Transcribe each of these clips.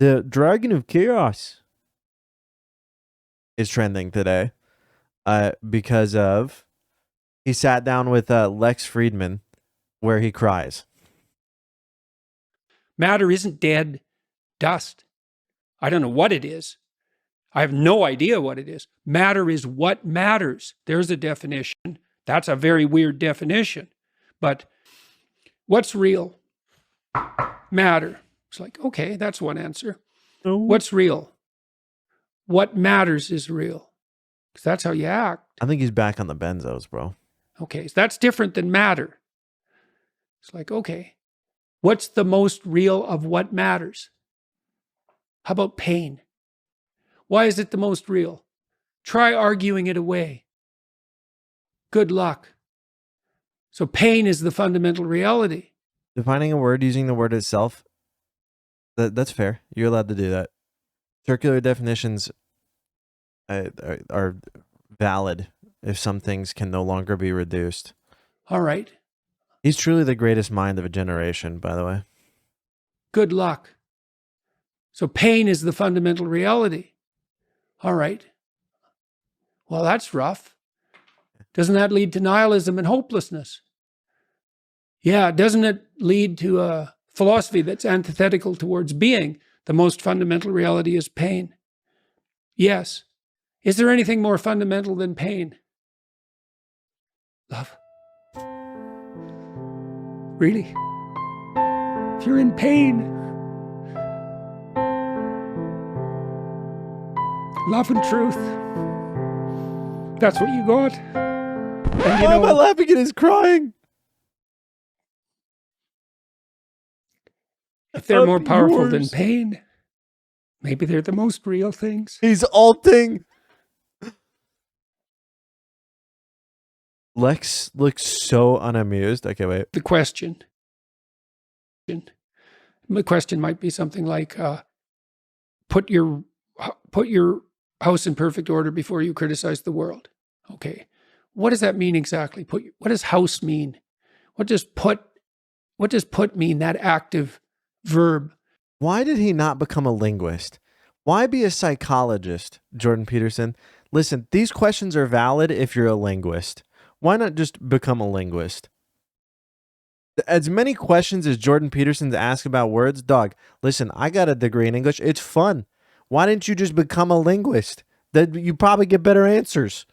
The Dragon of Chaos is trending today because of he sat down with Lex Friedman where he cries. Matter isn't dead dust. I don't know what it is. I have no idea what it is. Matter is what matters. There's a definition. That's a very weird definition. But what's real? Matter. It's like, okay, that's one answer. Oh. What's real? What matters is real. Because that's how you act. I think he's back on the benzos, bro. Okay, so that's different than matter. It's like, okay, what's the most real of what matters? How about pain? Why is it the most real? Try arguing it away. Good luck. So pain is the fundamental reality. Defining a word using the word itself, that's fair. You're allowed to do that. Circular definitions are valid if some things can no longer be reduced. All right. He's truly the greatest mind of a generation, by the way. Good luck. So pain is the fundamental reality. All right. Well, that's rough. Doesn't that lead to nihilism and hopelessness? Yeah, doesn't it lead to a philosophy that's antithetical towards being? The most fundamental reality is pain. Yes. Is there anything more fundamental than pain? Love. Really? If you're in pain, love and truth, that's what you got. And Why am I laughing at his crying? If they're more powerful than pain, maybe they're the most real things. He's alting. Lex looks so unamused. Okay, wait. The question might be something like, put your house in perfect order before you criticize the world. Okay. What does that mean exactly? What does house mean? What does put mean, that active verb? Why did he not become a linguist? Why be a psychologist, Jordan Peterson? Listen, these questions are valid if you're a linguist. Why not just become a linguist? As many questions as Jordan Peterson's asked about words, dog, listen, I got a degree in English. It's fun. Why didn't you just become a linguist? That you probably get better answers.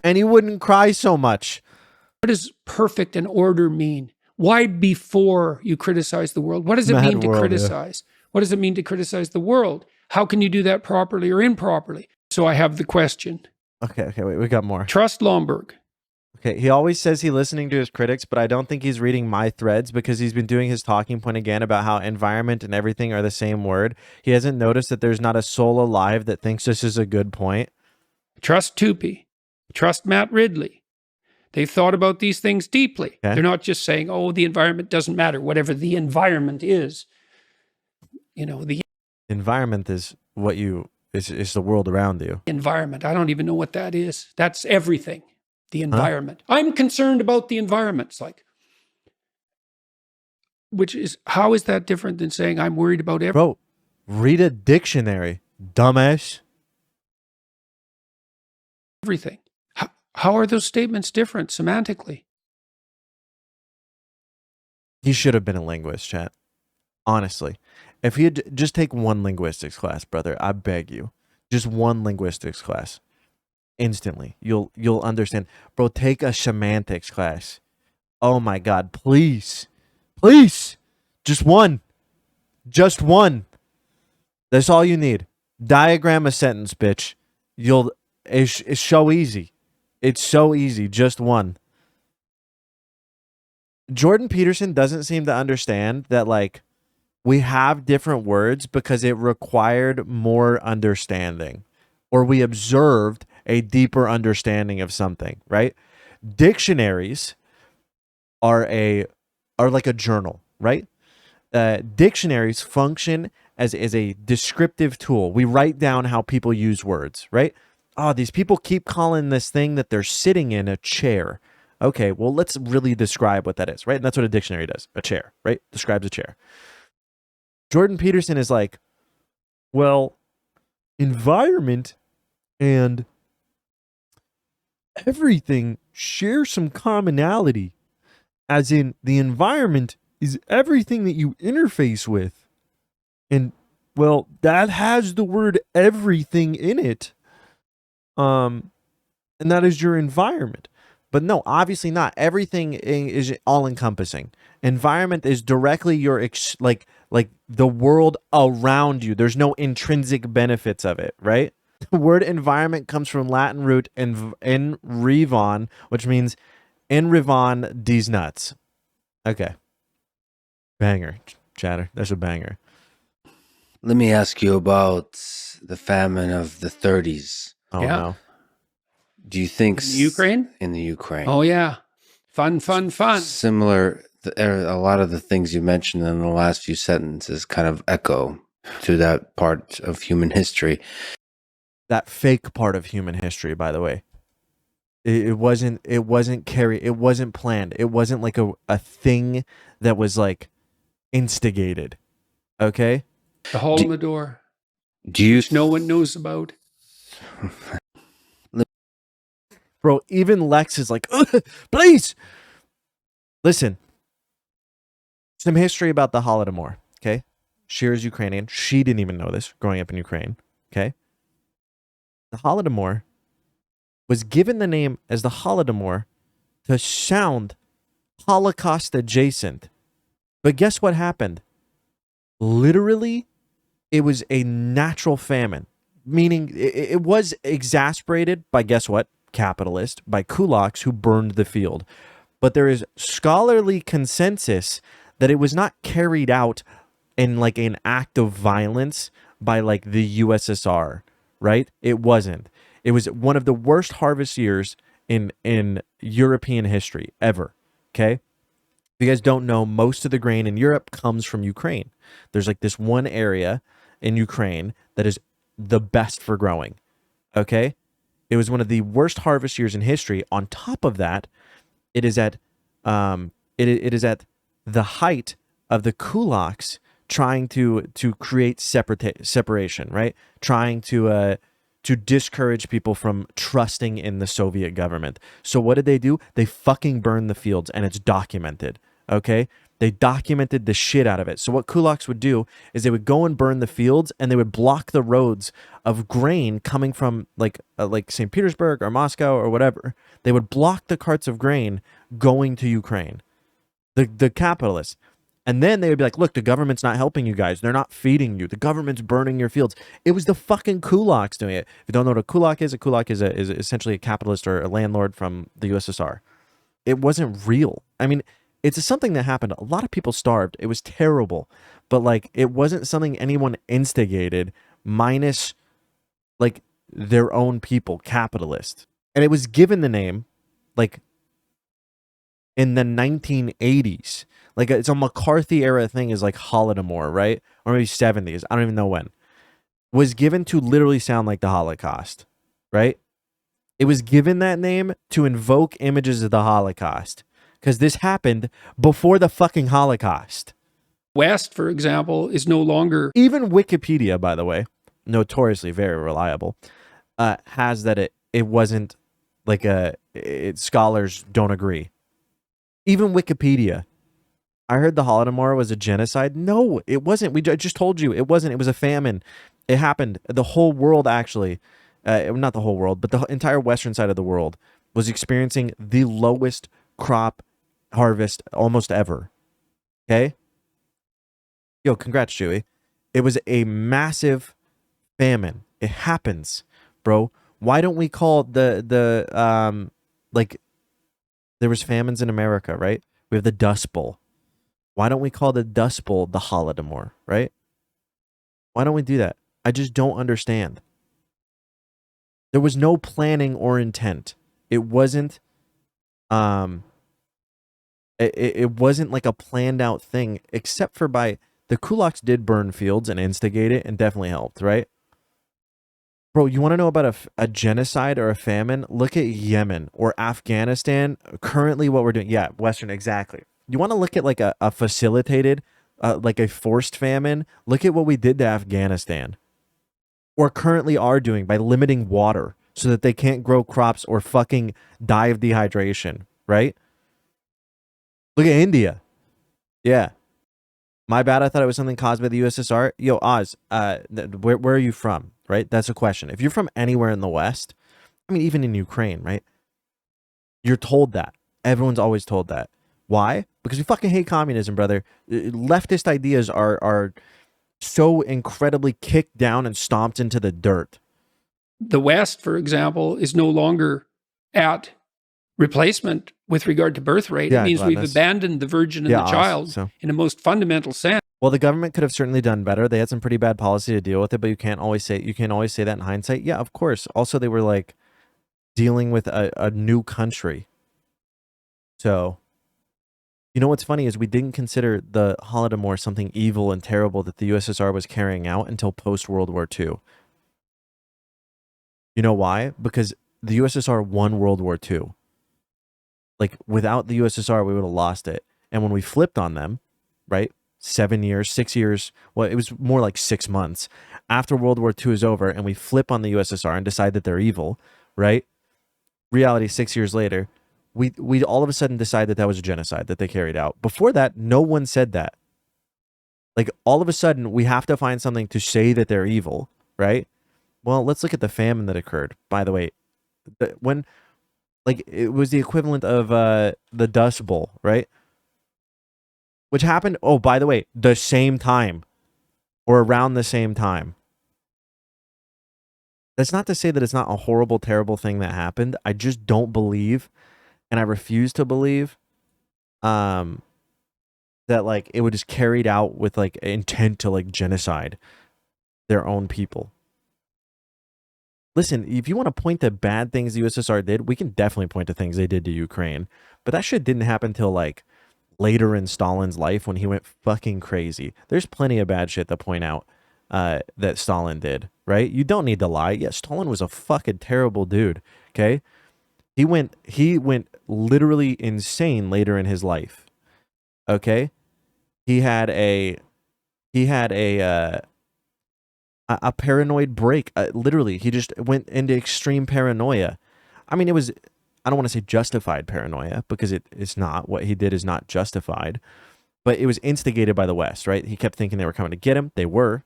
And you wouldn't cry so much. What does perfect and order mean? Why before you criticize the world? What does it mean to criticize? Yeah. What does it mean to criticize the world? How can you do that properly or improperly? So I have the question. Okay, wait, we got more. Trust Lomberg. Okay, he always says he's listening to his critics, but I don't think he's reading my threads because he's been doing his talking point again about how environment and everything are the same word. He hasn't noticed that there's not a soul alive that thinks this is a good point. Trust Tupi. Trust Matt Ridley. They've thought about these things deeply. Okay. They're not just saying, oh, the environment doesn't matter, whatever the environment is. You know, the environment is what is the world around you. Environment. I don't even know what that is. That's everything. The environment. Huh? I'm concerned about the environment. It's like, how is that different than saying I'm worried about everything? Bro, read a dictionary, dumbass. Everything. How are those statements different semantically? He should have been a linguist, chat. Honestly. If he had just take one linguistics class, brother, I beg you. Just one linguistics class. Instantly. You'll understand. Bro, take a semantics class. Oh my God, please. Please. Just one. Just one. That's all you need. Diagram a sentence, bitch. It's so easy. It's so easy. Just one. Jordan Peterson doesn't seem to understand that, like, we have different words because it required more understanding, or we observed a deeper understanding of something, right? Dictionaries are like a journal, right? Dictionaries function as a descriptive tool. We write down how people use words, right? Oh, these people keep calling this thing that they're sitting in a chair. Okay, well, let's really describe what that is, right? And that's what a dictionary does. A chair, right? Describes a chair. Jordan Peterson is like, well, environment and everything share some commonality, as in the environment is everything that you interface with. And well, that has the word everything in it. And that is your environment. But no, obviously not. Everything is all encompassing. Environment is directly your like the world around you. There's no intrinsic benefits of it, right? The word environment comes from Latin root enrivon, which means enrivon these nuts. Okay. Banger, chatter. That's a banger. Let me ask you about the famine of the 30s. Oh Yeah. no. Do you think In the Ukraine? In the Ukraine. Oh, yeah. Fun. Similar, a lot of the things you mentioned in the last few sentences kind of echo to that part of human history. That fake part of human history, by the way. It wasn't carried. It wasn't planned. It wasn't like a thing that was like instigated. Okay? The hole in the door, Do you which no one knows about. Bro, even Lex is like, please. Listen. Some history about the Holodomor, okay? Shira's Ukrainian. She didn't even know this growing up in Ukraine, okay? The Holodomor was given the name as the Holodomor to sound Holocaust adjacent. But guess what happened? Literally, it was a natural famine, meaning it was exasperated by, guess what? Capitalists, by kulaks who burned the field. But there is scholarly consensus that it was not carried out in like an act of violence by like the USSR, right? It wasn't. It was one of the worst harvest years in European history ever, okay? If you guys don't know, most of the grain in Europe comes from Ukraine. There's like this one area in Ukraine that is the best for growing, okay? It was one of the worst harvest years in history. On top of that, it is at it is at the height of the kulaks trying to create separation, right? Trying to discourage people from trusting in the Soviet government. So what did they do? They fucking burned the fields, and it's documented, okay? They documented the shit out of it. So what kulaks would do is they would go and burn the fields, and they would block the roads of grain coming from like St. Petersburg or Moscow or whatever. They would block the carts of grain going to Ukraine, the capitalists. And then they would be like, look, the government's not helping you guys. They're not feeding you. The government's burning your fields. It was the fucking kulaks doing it. If you don't know what a kulak is is essentially a capitalist or a landlord from the USSR. It wasn't real. I mean, it's something that happened. A lot of people starved. It was terrible. But like, it wasn't something anyone instigated minus like their own people, capitalists. And it was given the name like in the 1980s. Like it's a McCarthy era thing, is like Holodomor, right? Or maybe 70s. I don't even know when. Was given to literally sound like the Holocaust, right? It was given that name to invoke images of the Holocaust, because this happened before the fucking Holocaust. West, for example, is no longer. Even Wikipedia, by the way, notoriously very reliable, has that it wasn't like scholars don't agree. Even Wikipedia. I heard the Holodomor was a genocide. No, it wasn't. I just told you it wasn't. It was a famine. It happened. The whole world actually, not the whole world, but the entire western side of the world was experiencing the lowest crop harvest almost ever. Okay? Yo, congrats, Chewy. It was a massive famine. It happens, bro. Why don't we call the like there was famines in America, right? We have the Dust Bowl. Why don't we call the Dust Bowl the Holodomor, right? Why don't we do that? I just don't understand. There was no planning or intent. It wasn't it wasn't like a planned out thing, except for by the kulaks did burn fields and instigate it and definitely helped, right? Bro, you want to know about a genocide or a famine? Look at Yemen or Afghanistan. Currently what we're doing. Yeah, Western, exactly. You want to look at like a facilitated like a forced famine, look at what we did to Afghanistan, or currently are doing by limiting water so that they can't grow crops or fucking die of dehydration, right? Look at India. Yeah. My bad. I thought it was something caused by the USSR. Yo, Oz, where are you from? Right? That's a question. If you're from anywhere in the West, I mean, even in Ukraine, right? You're told that. Everyone's always told that. Why? Because we fucking hate communism, brother. Leftist ideas are so incredibly kicked down and stomped into the dirt. The West, for example, is no longer at replacement with regard to birth rate. Yeah, it means gladness. we've abandoned the virgin and Yeah, the child so. in a most fundamental sense. Well, the government could have certainly done better. They had some pretty bad policy to deal with it, but you can't always say that in hindsight. Yeah, of course. Also, they were like dealing with a new country. So, you know what's funny is we didn't consider the Holodomor something evil and terrible that the USSR was carrying out until post World War II. You know why? Because the USSR won World War II. Like, without the USSR, we would have lost it. And when we flipped on them, right? 7 years, 6 years, well, it was more like 6 months after World War II is over, and we flip on the USSR and decide that they're evil, right? Reality, 6 years later, we all of a sudden decide that was a genocide that they carried out. Before that, no one said that. Like, all of a sudden, we have to find something to say that they're evil, right? Well, let's look at the famine that occurred. By the way, when, like, it was the equivalent of the Dust Bowl, right? Which happened, oh, by the way, the same time or around the same time. That's not to say that it's not a horrible, terrible thing that happened. I just don't believe, and I refuse to believe, that like it was just carried out with like intent to like genocide their own people. Listen, if you want to point to bad things the USSR did, we can definitely point to things they did to Ukraine. But that shit didn't happen till like later in Stalin's life when he went fucking crazy. There's plenty of bad shit to point out that Stalin did, right? You don't need to lie. Yeah, Stalin was a fucking terrible dude, okay? He went literally insane later in his life. Okay? He had a paranoid break. Literally, he just went into extreme paranoia. I mean, it was, I don't want to say justified paranoia because it's not. What he did is not justified. But it was instigated by the West, right? He kept thinking they were coming to get him. They were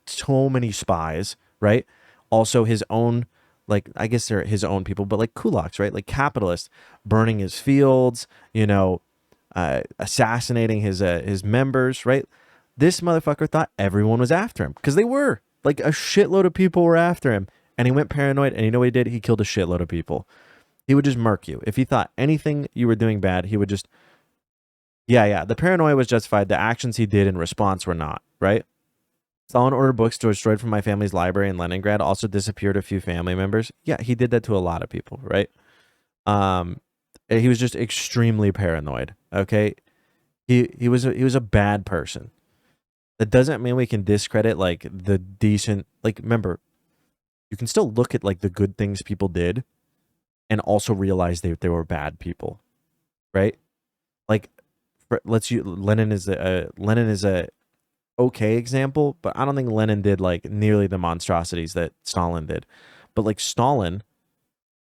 so many spies, right? Also his own, like, I guess they're his own people, but like kulaks, right? Like capitalists burning his fields, assassinating his members, right? This motherfucker thought everyone was after him because they were. Like a shitload of people were after him. And he went paranoid, and you know what he did? He killed a shitload of people. He would just murk you. If he thought anything you were doing bad, he would just... Yeah, the paranoia was justified. The actions he did in response were not, right? Stalin ordered books destroyed from my family's library in Leningrad, also disappeared a few family members. Yeah, he did that to a lot of people, right? He was just extremely paranoid, okay? He was a bad person. That doesn't mean we can discredit like the decent, like, remember, you can still look at like the good things people did and also realize they were bad people, right? Like, Lenin is a okay example, but I don't think Lenin did like nearly the monstrosities that Stalin did. But like Stalin,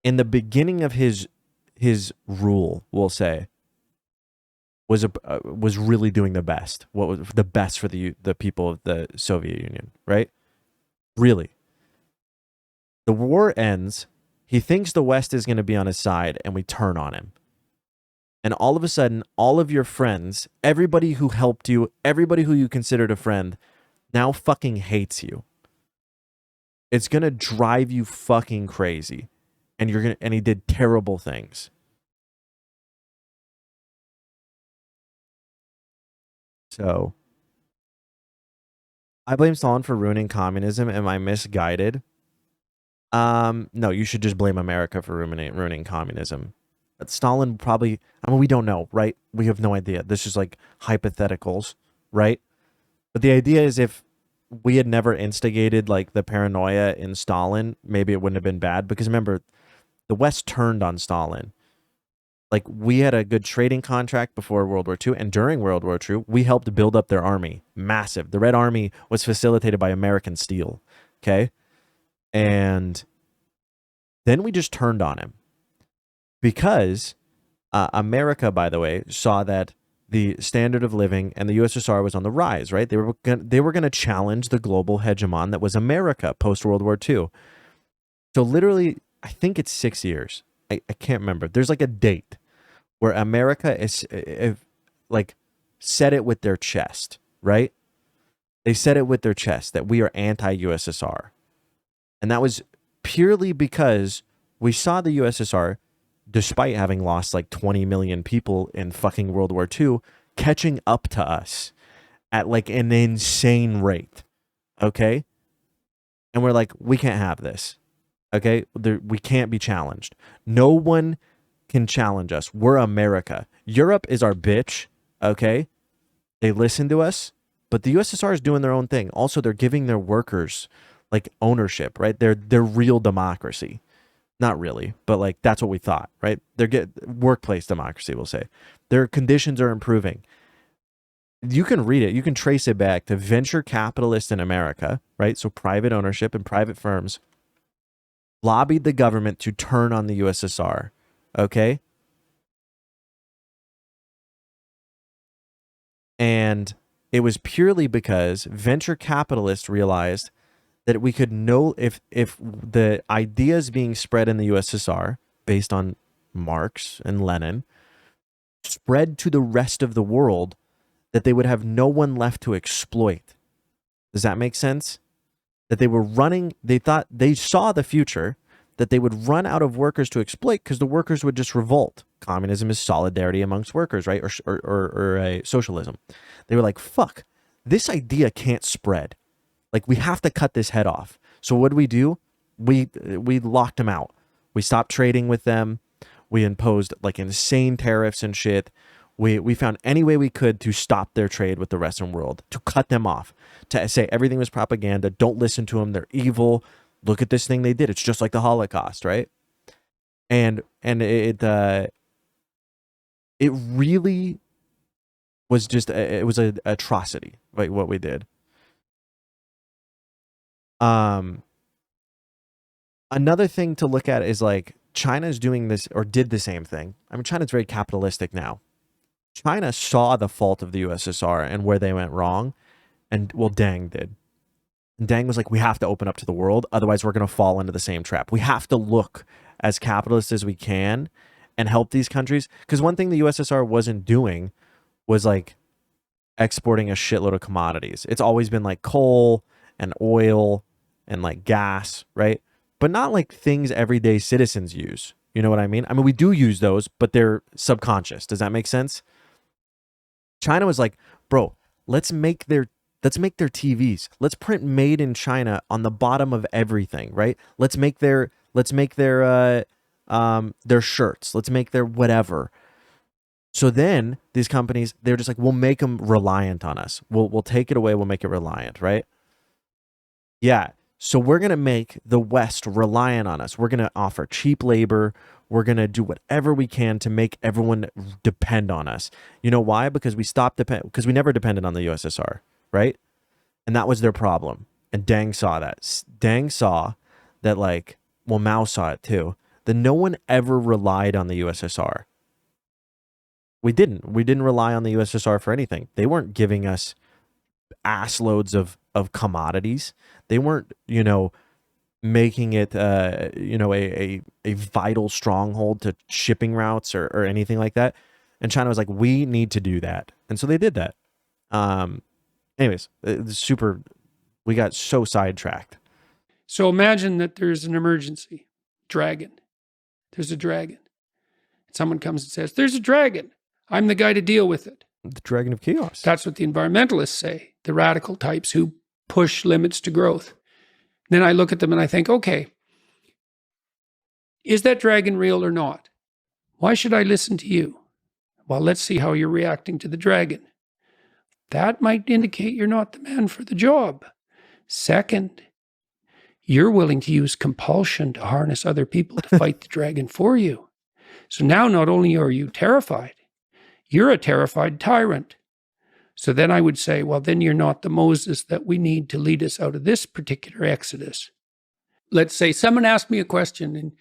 in the beginning of his rule, we'll say, was really doing the best. What was the best for the people of the Soviet Union, right? Really. The war ends. He thinks the West is going to be on his side, and we turn on him. And all of a sudden, all of your friends, everybody who helped you, everybody who you considered a friend, now fucking hates you. It's going to drive you fucking crazy. And he did terrible things. So, I blame Stalin for ruining communism. Am I misguided? No, you should just blame America for ruining communism. But Stalin probably, I mean, we don't know, right? We have no idea. This is like hypotheticals, right? But the idea is if we had never instigated like the paranoia in Stalin, maybe it wouldn't have been bad. Because remember, the West turned on Stalin. Like, we had a good trading contract before World War II, and during World War II, we helped build up their army. Massive. The Red Army was facilitated by American steel. Okay? And then we just turned on him because America, by the way, saw that the standard of living and the USSR was on the rise, right? They were going to challenge the global hegemon that was America post World War II. So literally, I think it's 6 years. I can't remember. There's like a date where America is like said it with their chest, right? They said it with their chest that we are anti-USSR. And that was purely because we saw the USSR, despite having lost like 20 million people in fucking World War II, catching up to us at like an insane rate. Okay? And we're like, we can't have this. Okay? We can't be challenged. No one can challenge us. We're America. Europe is our bitch. Okay? They listen to us, but the USSR is doing their own thing. Also, they're giving their workers like ownership, right? They're real democracy. Not really, but like that's what we thought, right? They're workplace democracy, we'll say. Their conditions are improving. You can read it. You can trace it back to venture capitalists in America, right? So private ownership and private firms lobbied the government to turn on the USSR, okay? And it was purely because venture capitalists realized that we could know if the ideas being spread in the USSR based on Marx and Lenin spread to the rest of the world, that they would have no one left to exploit. Does that make sense? That they thought they saw the future, that they would run out of workers to exploit because the workers would just revolt. Communism is solidarity amongst workers, right? Or socialism. They were like, fuck, this idea can't spread. Like, we have to cut this head off. So what do? We locked them out. We stopped trading with them. We imposed like insane tariffs and shit. We found any way we could to stop their trade with the Western world, to cut them off, to say everything was propaganda. Don't listen to them. They're evil. Look at this thing they did. It's just like the Holocaust, right? And it really was just it was an atrocity, like what we did. Another thing to look at is like China's doing this, or did the same thing. I mean, China's very capitalistic now. China saw the fault of the USSR and where they went wrong, and well, Deng did. And Deng was like, we have to open up to the world, otherwise we're going to fall into the same trap. We have to look as capitalist as we can and help these countries. Because one thing the USSR wasn't doing was like exporting a shitload of commodities. It's always been like coal and oil and like gas, right? But not like things everyday citizens use. You know what I mean? I mean, we do use those, but they're subconscious. Does that make sense? China was like, bro, let's make their TVs. Let's print made in China on the bottom of everything, right? Let's make their shirts. Let's make their whatever. So then these companies, they're just like, we'll make them reliant on us. We'll take it away. We'll make it reliant, right? Yeah. So we're going to make the West reliant on us. We're going to offer cheap labor. We're going to do whatever we can to make everyone depend on us. You know why? Because because we never depended on the USSR, right? And that was their problem. And Deng saw that. Deng saw that, like, well, Mao saw it too, that no one ever relied on the USSR. We didn't. We didn't rely on the USSR for anything. They weren't giving us ass loads of commodities. They weren't, making it, a vital stronghold to shipping routes or anything like that. And China was like, we need to do that. And so they did that. Anyways, we got so sidetracked. So imagine that there's an emergency. Dragon. There's a dragon. Someone comes and says, there's a dragon. I'm the guy to deal with it. The dragon of chaos. That's what the environmentalists say, the radical types who push limits to growth. Then I look at them and I think, okay, is that dragon real or not? Why should I listen to you? Well, let's see how you're reacting to the dragon. That might indicate you're not the man for the job. Second, you're willing to use compulsion to harness other people to fight the dragon for you. So now not only are you terrified, you're a terrified tyrant. So then I would say, well, then you're not the Moses that we need to lead us out of this particular exodus. Let's say someone asked me a question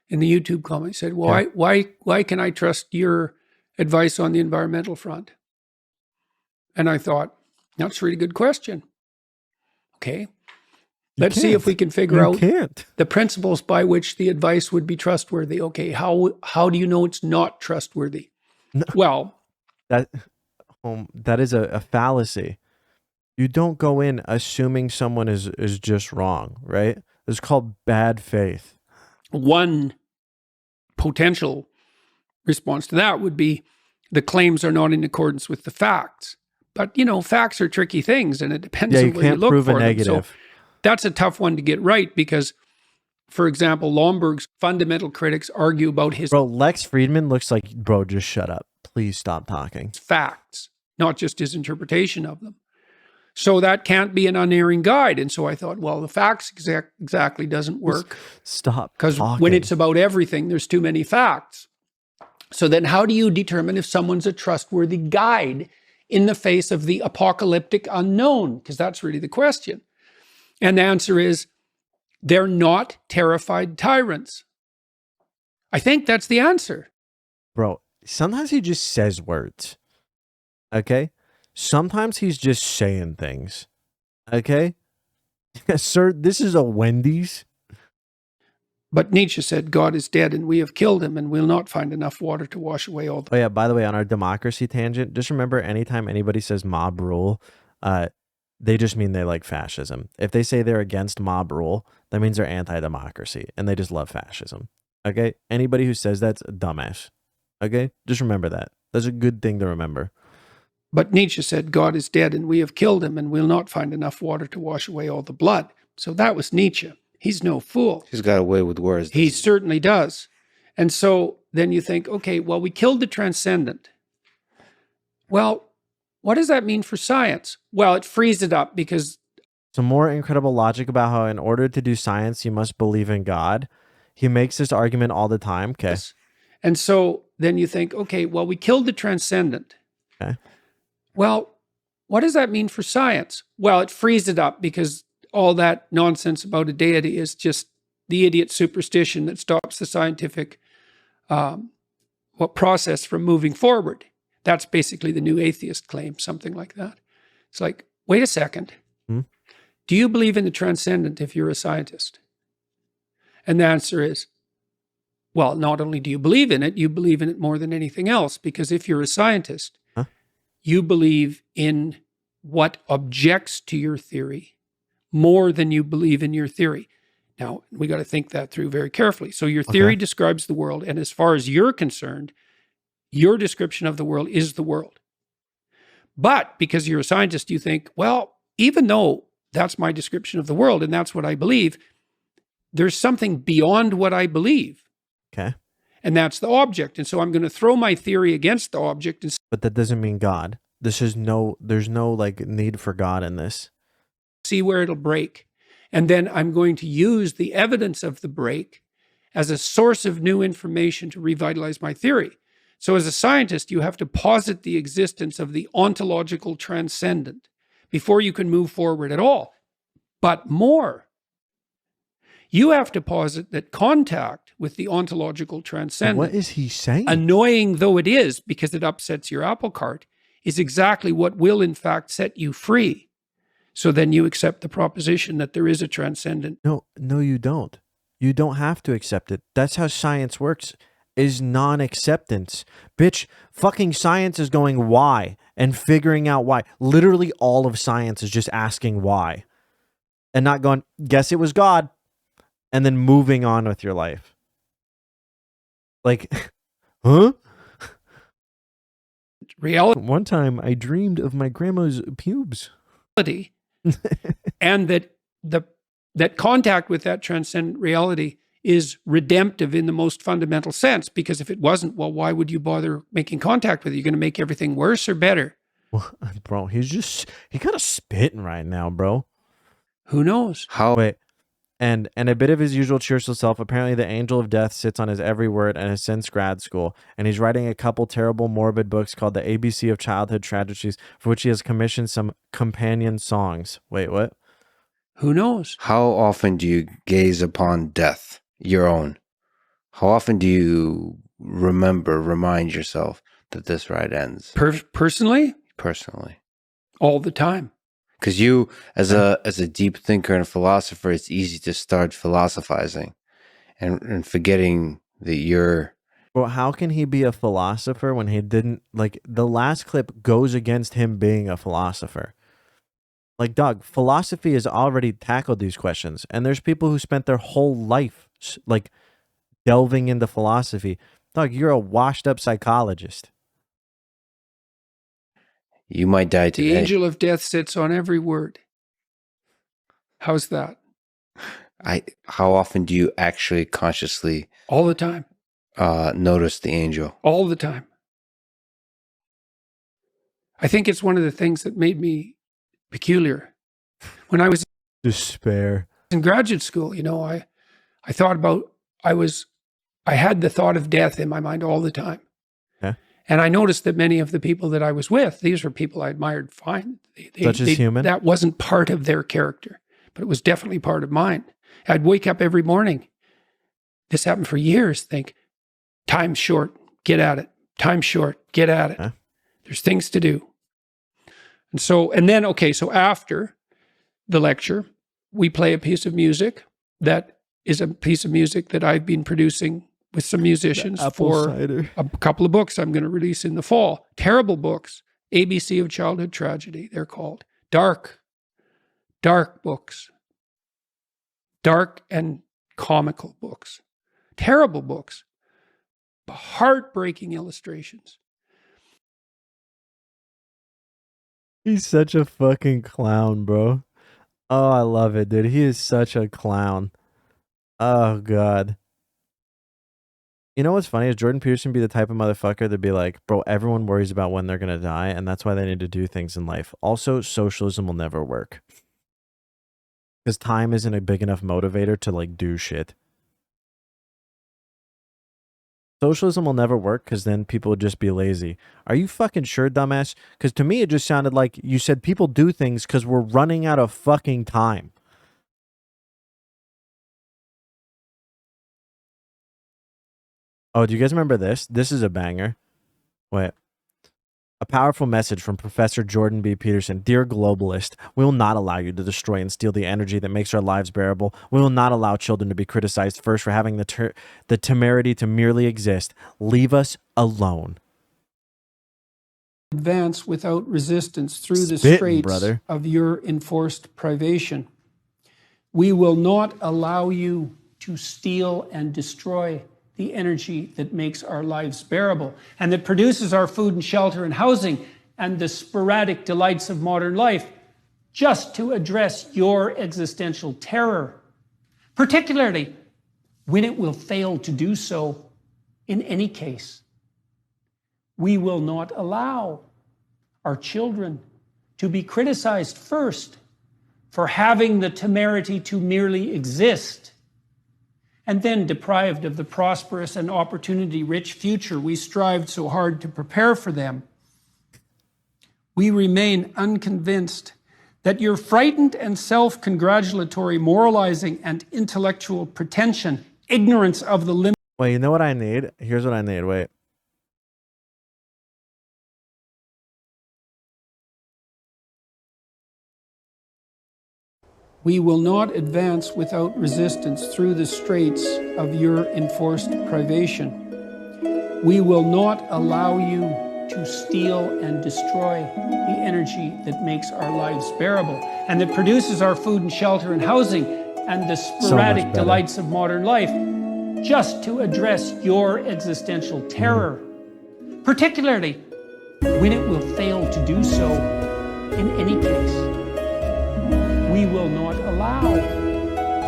in the YouTube comment. Said, well, why can I trust your advice on the environmental front? And I thought, that's a really good question. Okay. Let's see if we can figure out the principles by which the advice would be trustworthy. Okay, how do you know it's not trustworthy? No, well, that is a fallacy. You don't go in assuming someone is just wrong, right? It's called bad faith. One potential response to that would be the claims are not in accordance with the facts. But, you know, facts are tricky things, and it depends on where you look for them. So that's a tough one to get right because, for example, Lomberg's fundamental critics argue about his... Bro, Lex Friedman looks like, bro, just shut up. Please stop talking. Facts, not just his interpretation of them. So that can't be an unerring guide. And so I thought, well, the facts exactly doesn't work. Stop. Because when it's about everything, there's too many facts. So then how do you determine if someone's a trustworthy guide in the face of the apocalyptic unknown? Because that's really the question. And the answer is, they're not terrified tyrants. I think that's the answer. Bro, sometimes he just says words. Okay? Sometimes he's just saying things. Okay? Sir, this is a Wendy's. But Nietzsche said, God is dead and we have killed him and we'll not find enough water to wash away all the... Oh yeah, by the way, on our democracy tangent, just remember anytime anybody says mob rule, they just mean they like fascism. If they say they're against mob rule, that means they're anti-democracy and they just love fascism. Okay? Anybody who says that's a dumbass. Okay? Just remember that. That's a good thing to remember. But Nietzsche said, God is dead and we have killed him and we'll not find enough water to wash away all the blood. So that was Nietzsche. He's no fool. He's got away with words. He certainly does. And so then you think, okay, well, we killed the transcendent. Well, what does that mean for science? Well, it frees it up because... Some more incredible logic about how in order to do science, you must believe in God. He makes this argument all the time. Okay. And so then you think, okay, well, we killed the transcendent. Okay. Well, what does that mean for science? Well, it frees it up because all that nonsense about a deity is just the idiot superstition that stops the scientific process from moving forward. That's basically the new atheist claim, something like that. It's like, wait a second. Do you believe in the transcendent if you're a scientist? And the answer is, well, not only do you believe in it, you believe in it more than anything else, because if you're a scientist, you believe in what objects to your theory more than you believe in your theory. Now, we got to think that through very carefully. So your theory describes the world, and as far as you're concerned, your description of the world is the world. But because you're a scientist, you think, well, even though that's my description of the world and that's what I believe, there's something beyond what I believe. Okay. And that's the object. And so I'm going to throw my theory against the object. But that doesn't mean God. There's no like need for God in this. See where it'll break. And then I'm going to use the evidence of the break as a source of new information to revitalize my theory. So as a scientist, you have to posit the existence of the ontological transcendent before you can move forward at all. But more, you have to posit that contact with the ontological transcendent, what is he saying? Annoying though it is, because it upsets your apple cart, is exactly what will in fact set you free. So then you accept the proposition that there is a transcendent. No, you don't. You don't have to accept it. That's how science works, is non-acceptance. Bitch, fucking science is going why and figuring out why. Literally all of science is just asking why. And not going, guess it was God. And then moving on with your life. Like, huh? Reality. One time I dreamed of my grandma's pubes. And that contact with that transcendent reality is redemptive in the most fundamental sense, because if it wasn't, well, why would you bother making contact with it? You're going to make everything worse or better? Well, bro, he kind of spitting right now, bro. Who knows? How? Wait, And a bit of his usual cheerful self. Apparently, the angel of death sits on his every word and has since grad school. And he's writing a couple terrible, morbid books called The ABC of Childhood Tragedies, for which he has commissioned some companion songs. Wait, what? Who knows? How often do you gaze upon death, your own? How often do you remind yourself that this ride ends? Personally? Personally. All the time. Because you, as a deep thinker and philosopher, it's easy to start philosophizing and forgetting that you're... Well, how can he be a philosopher when he didn't, like, the last clip goes against him being a philosopher. Like, dog, philosophy has already tackled these questions, and there's people who spent their whole life, like, delving into philosophy. Dog, you're a washed up psychologist. You might die today. The angel of death sits on every word. How's that? How often do you actually consciously... All the time. Notice the angel? All the time. I think it's one of the things that made me peculiar. When I was despair in graduate school, you know, I thought about, I had the thought of death in my mind all the time. Yeah. And I noticed that many of the people that I was with, these were people I admired fine. Such as human? That wasn't part of their character, but it was definitely part of mine. I'd wake up every morning. This happened for years. Think, time's short, get at it. Time's short, get at it. Huh? There's things to do. And then, so after the lecture, we play a piece of music that is a piece of music that I've been producing with some musicians for cider. a couple of books I'm going to release in the fall. Terrible books. ABC of Childhood Tragedy, they're called. Dark books. Dark and comical books. Terrible books. Heartbreaking illustrations. He's such a fucking clown, bro. Oh, I love it, dude. He is such a clown. Oh, God. You know what's funny is Jordan Peterson be the type of motherfucker that'd be like, bro, everyone worries about when they're going to die, and that's why they need to do things in life. Also, socialism will never work. Because time isn't a big enough motivator to, like, do shit. Socialism will never work because then people would just be lazy. Are you fucking sure, dumbass? Because to me, it just sounded like you said people do things because we're running out of fucking time. Oh, do you guys remember this? This is a banger. Wait. A powerful message from Professor Jordan B. Peterson. Dear globalist, we will not allow you to destroy and steal the energy that makes our lives bearable. We will not allow children to be criticized first for having the temerity to merely exist. Leave us alone. Advance without resistance through the Spittin', straits brother. of your enforced privation. We will not allow you to steal and destroy the energy that makes our lives bearable and that produces our food and shelter and housing and the sporadic delights of modern life just to address your existential terror, particularly when it will fail to do so in any case. We will not allow our children to be criticized first for having the temerity to merely exist, and then deprived of the prosperous and opportunity-rich future we strived so hard to prepare for them. We remain unconvinced that your frightened and self-congratulatory moralizing and intellectual pretension, ignorance of the limits... Wait, you know what I need? Here's what I need. Wait. We will not advance without resistance through the straits of your enforced privation. We will not allow you to steal and destroy the energy that makes our lives bearable and that produces our food and shelter and housing and the sporadic delights of modern life just to address your existential terror, particularly when it will fail to do so in any case. We will not allow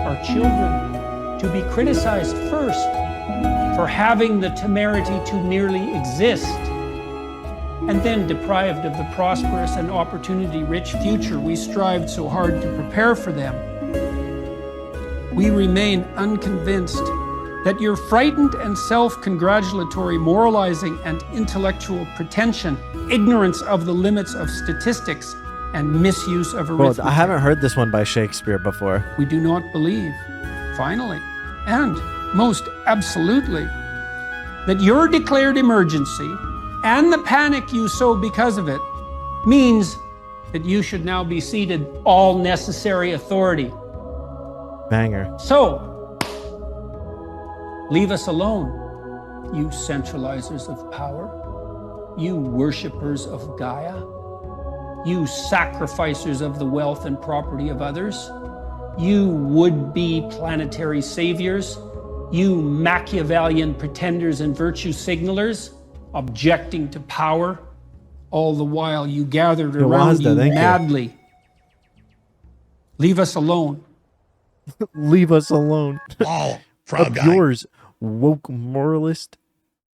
our children to be criticized first for having the temerity to merely exist, and then deprived of the prosperous and opportunity-rich future we strived so hard to prepare for them. we remain unconvinced that your frightened and self-congratulatory moralizing and intellectual pretension, ignorance of the limits of statistics, and misuse of arithmetic. Well, I haven't heard this one by Shakespeare before. We do not believe, finally, and most absolutely, that your declared emergency and the panic you sow because of it means that you should now be ceded all necessary authority. Banger. So, leave us alone, you centralizers of power, you worshippers of Gaia, you sacrificers of the wealth and property of others, you would-be planetary saviors, you Machiavellian pretenders and virtue signalers, objecting to power, all the while you gathered around you madly. Leave us alone. Leave us alone. Oh, frog guy. Yours, woke moralist.